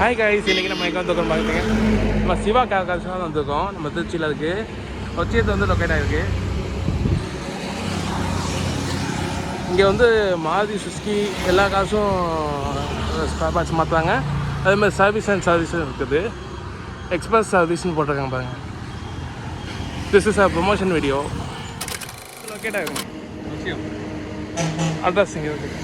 Hi guys, இன்றைக்கி நம்ம எங்கே வந்துருக்கோம் பார்த்துங்க. நம்ம சிவா கார் தான் வந்திருக்கோம். நம்ம திருச்சியில் இருக்குது. கொச்சியத்தில் வந்து லொக்கேட் ஆகிருக்கு. இங்கே வந்து மாருதி சுசுகி எல்லா காசும் ஸ்பேர் பார்ட்ஸ் மாற்றுறாங்க. அதேமாதிரி சர்வீஸ் அண்ட் சர்வீஸும் இருக்குது. எக்ஸ்பிரஸ் சர்வீஸ்னு போட்டிருக்காங்க பாருங்க. This is a promotion video. Locate ஆகிருக்கும் அட்ரஸ் இங்கே இருக்குது.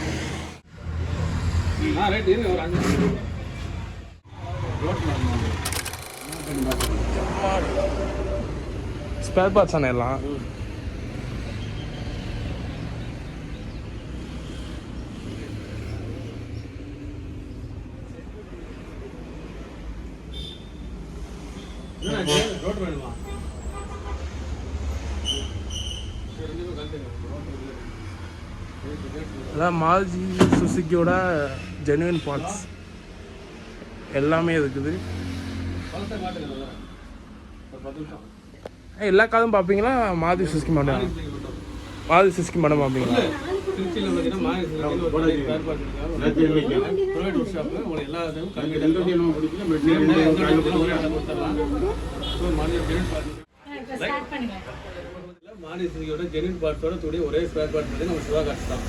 ஸ்பேர் பார்ட்ஸ் தானே எல்லாம். அதான் மாருதி சுசுக்கியோட ஜெனுவின் பார்ட்ஸ் எல்லாமே இருக்குது. எல்லா காரும் பார்ப்பீங்களா? மாருதி சுசுகி மாடல் பார்ப்பீங்களா? மாருதி சுசுகியோட ஜெனுவின் பார்ட்ஸோட கூடிய ஒரே ஸ்பேர் பார்ட் வந்து நம்ம சிவா காசு தான்.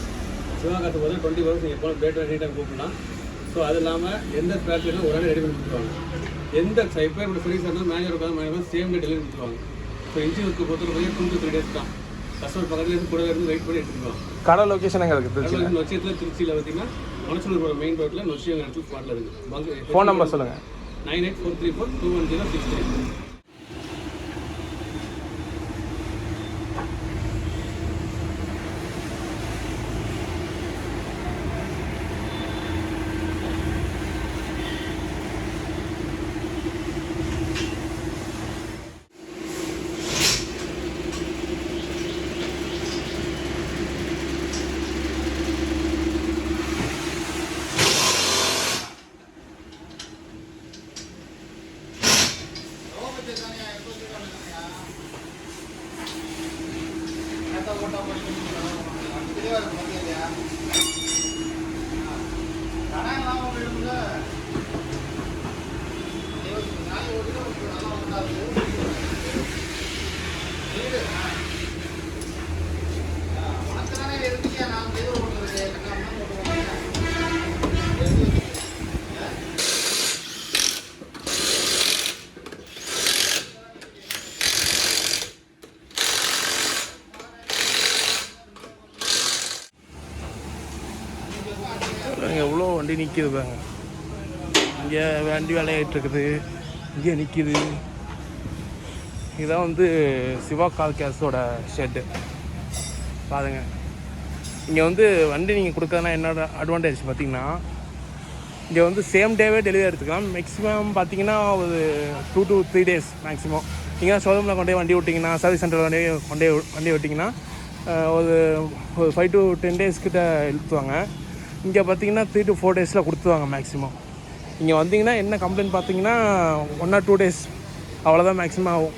சிவா காசு போது 20 ஹவர்ஸ் நீங்கள் எப்போ பேட்டரி எனி டைம் கூப்பிடலாம். ஸோ அது இல்லாமல் எந்த ஸ்பேர் பார்ட்டும் ஒரு ரெடி பண்ணி கொடுத்துருவாங்க. எந்த இப்போ இப்படி ஃப்ரீஸ் இருந்தாலும் மேனேஜர் சேம் டே டெலிவரி கொடுத்துருவாங்க. ஸோ இன்ஜின் ஒர்க்கு பொறுத்த வரைக்கும் 2 to 3 days தான். கஸ்டமர் பக்கத்துல இருந்து கூட இருந்து வெயிட் பண்ணி எடுத்துக்கலாம். கடை லொக்கேஷன் எங்கே இருக்குது? நொச்சியத்தில் திருச்சியில் பார்த்தீங்கன்னா மனசூர் மெயின் ரோட்டில் நொச்சியம் இடத்துல ஸ்பாட்டில் இருக்குது. ஃபோன் நம்பர் சொல்லுங்கள். 9843421063. எவ்வளோ வண்டி நிற்கிது பாருங்க. இங்கே வண்டி வேலையாகிட்டு இருக்குது, இங்கே நிற்கிது. இதுதான் வந்து சிவா கார் கேர்ஸோட ஷெட்டு பாருங்க. இங்கே வந்து வண்டி நீங்கள் கொடுக்கறதுனா என்னோட அட்வான்டேஜ் பார்த்தீங்கன்னா, இங்கே வந்து சேம் டேவே டெலிவரி எடுத்துக்கலாம். மேக்ஸிமம் பார்த்தீங்கன்னா ஒரு 2 to 3 days மேக்ஸிமம். நீங்கள் ஷோரூமில் கொண்டே வண்டி விட்டிங்கன்னா, சர்வீஸ் சென்டரில் கொண்டே வண்டி விட்டிங்கன்னா ஒரு 5 to 10 days கிட்ட இழுத்துவாங்க. இங்கே பார்த்தீங்கன்னா 3 to 4 days கொடுத்துருவாங்க மேக்ஸிமம். இங்கே வந்தீங்கன்னா என்ன கம்ப்ளைண்ட் பார்த்தீங்கன்னா 1 or 2 days அவ்வளோதான் மேக்ஸிமம் ஆகும்.